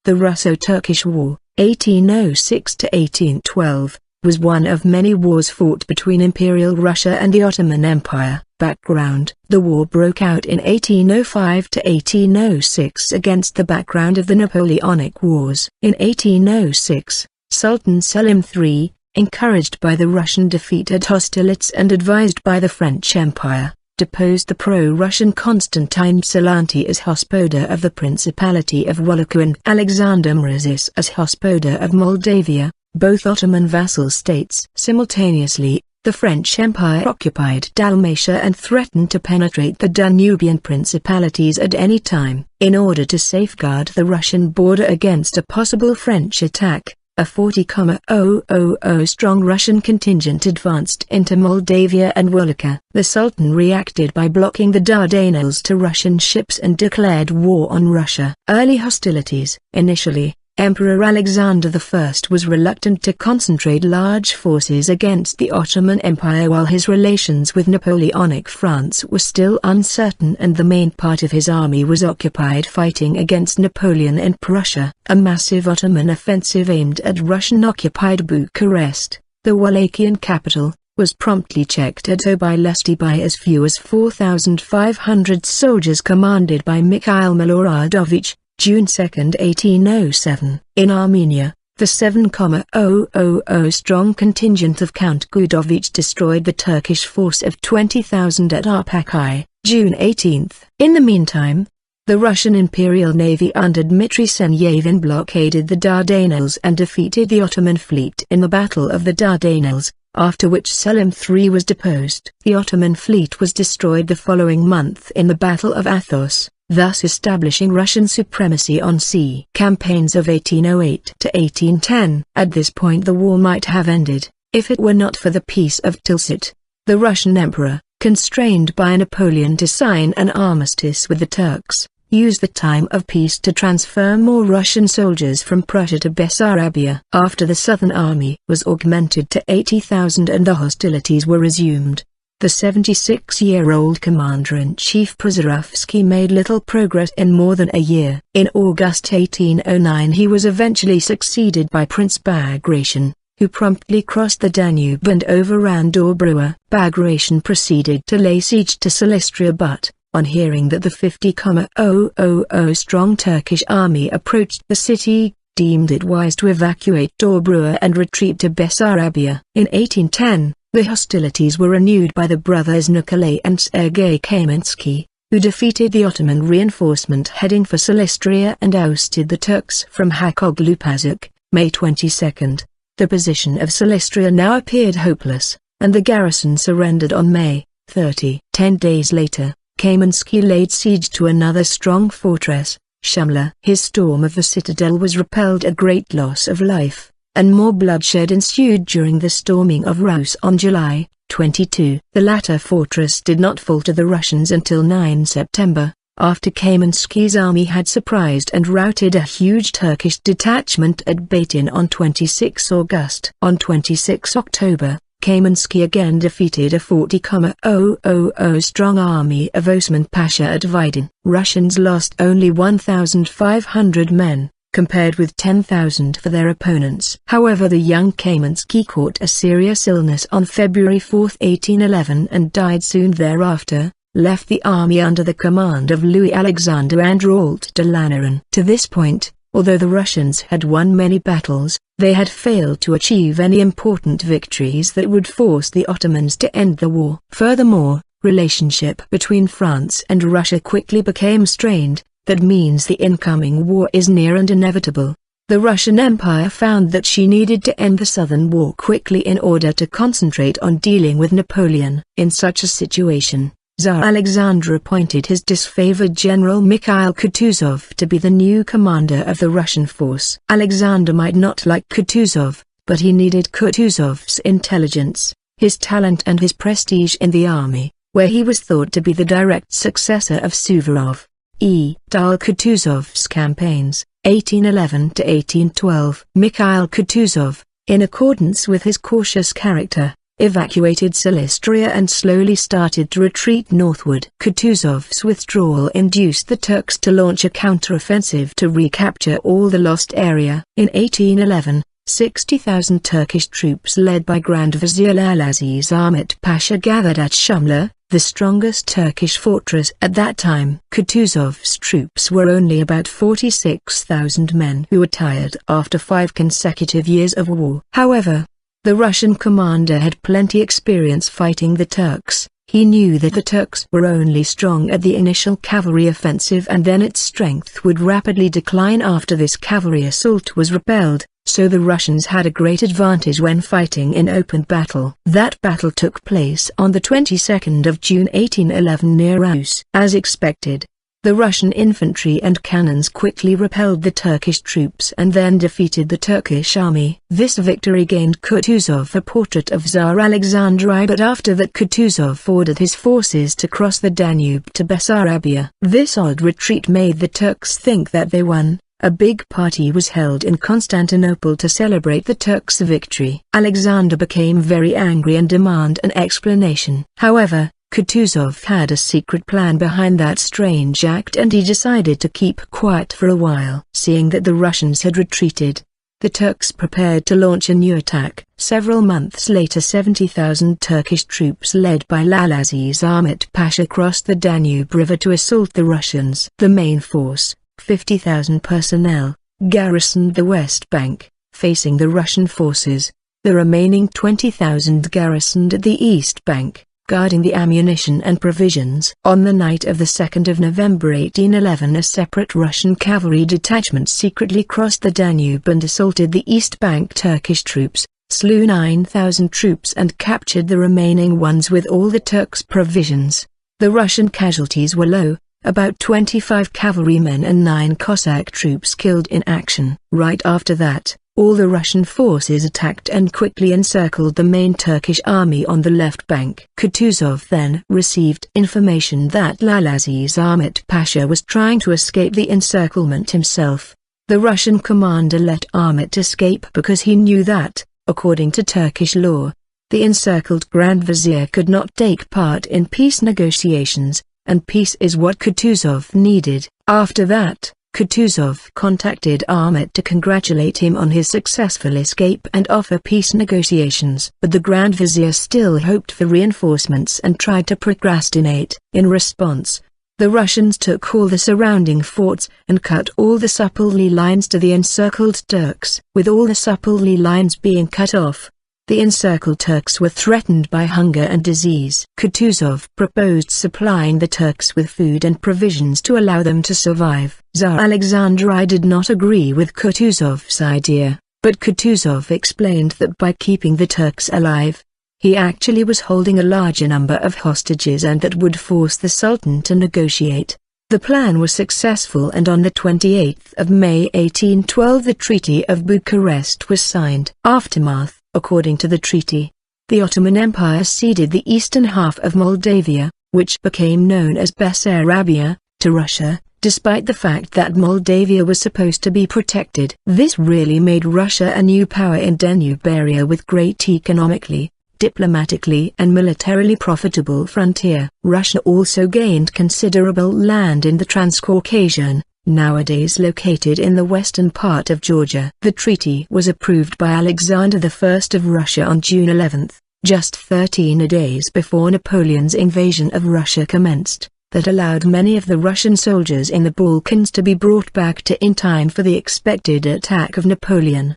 The Russo-Turkish War, 1806–1812, was one of many wars fought between Imperial Russia and the Ottoman Empire. Background: the war broke out in 1805–1806 against the background of the Napoleonic Wars. In 1806, Sultan Selim III, encouraged by the Russian defeat at Austerlitz and advised by the French Empire, deposed the pro-Russian Constantine Ypsilanti as Hospodar of the Principality of Wallachia and Alexander Mourousis as Hospodar of Moldavia, both Ottoman vassal states. Simultaneously, the French Empire occupied Dalmatia and threatened to penetrate the Danubian principalities at any time. In order to safeguard the Russian border against a possible French attack, a 40,000-strong Russian contingent advanced into Moldavia and Wallachia. The Sultan reacted by blocking the Dardanelles to Russian ships and declared war on Russia. Early hostilities. Initially, Emperor Alexander I was reluctant to concentrate large forces against the Ottoman Empire while his relations with Napoleonic France were still uncertain and the main part of his army was occupied fighting against Napoleon in Prussia. A massive Ottoman offensive aimed at Russian-occupied Bucharest, the Wallachian capital, was promptly checked at Austerlitz by as few as 4,500 soldiers commanded by Mikhail Miloradovich, June 2, 1807. In Armenia, the 7,000-strong contingent of Count Gudovich destroyed the Turkish force of 20,000 at Arpakai, June 18. In the meantime, the Russian Imperial Navy under Dmitry Senyavin blockaded the Dardanelles and defeated the Ottoman fleet in the Battle of the Dardanelles, after which Selim III was deposed. The Ottoman fleet was destroyed the following month in the Battle of Athos, thus establishing Russian supremacy on sea. Campaigns of 1808 to 1810. At this point the war might have ended, if it were not for the Peace of Tilsit. The Russian emperor, constrained by Napoleon to sign an armistice with the Turks, used the time of peace to transfer more Russian soldiers from Prussia to Bessarabia. After the Southern Army was augmented to 80,000 and the hostilities were resumed, the 76-year-old commander-in-chief Przeworski made little progress in more than a year. In August 1809 he was eventually succeeded by Prince Bagration, who promptly crossed the Danube and overran Dobruja. Bagration proceeded to lay siege to Silistria but, on hearing that the 50,000-strong Turkish army approached the city, deemed it wise to evacuate Dobruja and retreat to Bessarabia. In 1810, the hostilities were renewed by the brothers Nikolai and Sergei Kamensky, who defeated the Ottoman reinforcement heading for Silistria and ousted the Turks from Hakoglupazuk, May 22. The position of Silistria now appeared hopeless, and the garrison surrendered on May 30. 10 days later, Kamensky laid siege to another strong fortress, Shumla. His storm of the citadel was repelled at great loss of life, and more bloodshed ensued during the storming of Rus on July 22. The latter fortress did not fall to the Russians until 9 September, after Kamensky's army had surprised and routed a huge Turkish detachment at Baytin on 26 August. On 26 October, Kamensky again defeated a 40,000-strong army of Osman Pasha at Vidin. Russians lost only 1,500 men, compared with 10,000 for their opponents. However, the young Kamensky caught a serious illness on February 4, 1811 and died soon thereafter, left the army under the command of Louis Alexander and Rolt de Lanneran. To this point, although the Russians had won many battles, they had failed to achieve any important victories that would force the Ottomans to end the war. Furthermore, relationship between France and Russia quickly became strained. That means the incoming war is near and inevitable. The Russian Empire found that she needed to end the Southern War quickly in order to concentrate on dealing with Napoleon. In such a situation, Tsar Alexander appointed his disfavored general Mikhail Kutuzov to be the new commander of the Russian force. Alexander might not like Kutuzov, but he needed Kutuzov's intelligence, his talent and his prestige in the army, where he was thought to be the direct successor of Suvorov. Kutuzov's campaigns, 1811–1812. Mikhail Kutuzov, in accordance with his cautious character, evacuated Silistria and slowly started to retreat northward. Kutuzov's withdrawal induced the Turks to launch a counteroffensive to recapture all the lost area. In 1811, 60,000 Turkish troops led by Grand Vizier Lalaziz Ahmet Pasha gathered at Shumla, the strongest Turkish fortress at that time. Kutuzov's troops were only about 46,000 men who were tired after 5 consecutive years of war. However, the Russian commander had plenty experience fighting the Turks. He knew that the Turks were only strong at the initial cavalry offensive and then its strength would rapidly decline after this cavalry assault was repelled, so the Russians had a great advantage when fighting in open battle. That battle took place on the 22nd of June 1811 near Rus. As expected, the Russian infantry and cannons quickly repelled the Turkish troops and then defeated the Turkish army. This victory gained Kutuzov a portrait of Tsar Alexander I, but after that Kutuzov ordered his forces to cross the Danube to Bessarabia. This odd retreat made the Turks think that they won. A big party was held in Constantinople to celebrate the Turks' victory. Alexander became very angry and demanded an explanation. However, Kutuzov had a secret plan behind that strange act and he decided to keep quiet for a while. Seeing that the Russians had retreated, the Turks prepared to launch a new attack. Several months later 70,000 Turkish troops led by Lalaziz Ahmet Pasha crossed the Danube River to assault the Russians. The main force, 50,000 personnel, garrisoned the West Bank, facing the Russian forces. The remaining 20,000 garrisoned at the East Bank, guarding the ammunition and provisions. On the night of the 2nd of November 1811 a separate Russian cavalry detachment secretly crossed the Danube and assaulted the East Bank Turkish troops, slew 9,000 troops and captured the remaining ones with all the Turks' provisions. The Russian casualties were low, about 25 cavalrymen and 9 Cossack troops killed in action. Right after that, all the Russian forces attacked and quickly encircled the main Turkish army on the left bank. Kutuzov then received information that Lalaziz Ahmet Pasha was trying to escape the encirclement himself. The Russian commander let Ahmet escape because he knew that, according to Turkish law, the encircled Grand Vizier could not take part in peace negotiations, and peace is what Kutuzov needed. After that, Kutuzov contacted Ahmet to congratulate him on his successful escape and offer peace negotiations. But the Grand Vizier still hoped for reinforcements and tried to procrastinate. In response, the Russians took all the surrounding forts and cut all the supply lines to the encircled Turks. With all the supply lines being cut off, the encircled Turks were threatened by hunger and disease. Kutuzov proposed supplying the Turks with food and provisions to allow them to survive. Tsar Alexander I did not agree with Kutuzov's idea, but Kutuzov explained that by keeping the Turks alive, he actually was holding a larger number of hostages and that would force the Sultan to negotiate. The plan was successful and on the 28th of May 1812 the Treaty of Bucharest was signed. Aftermath. According to the treaty, the Ottoman Empire ceded the eastern half of Moldavia, which became known as Bessarabia, to Russia, despite the fact that Moldavia was supposed to be protected. This really made Russia a new power in Danube area with great economically, diplomatically and militarily profitable frontier. Russia also gained considerable land in the Transcaucasian, nowadays located in the western part of Georgia. The treaty was approved by Alexander I of Russia on June 11, just 13 days before Napoleon's invasion of Russia commenced, that allowed many of the Russian soldiers in the Balkans to be brought back in time for the expected attack of Napoleon.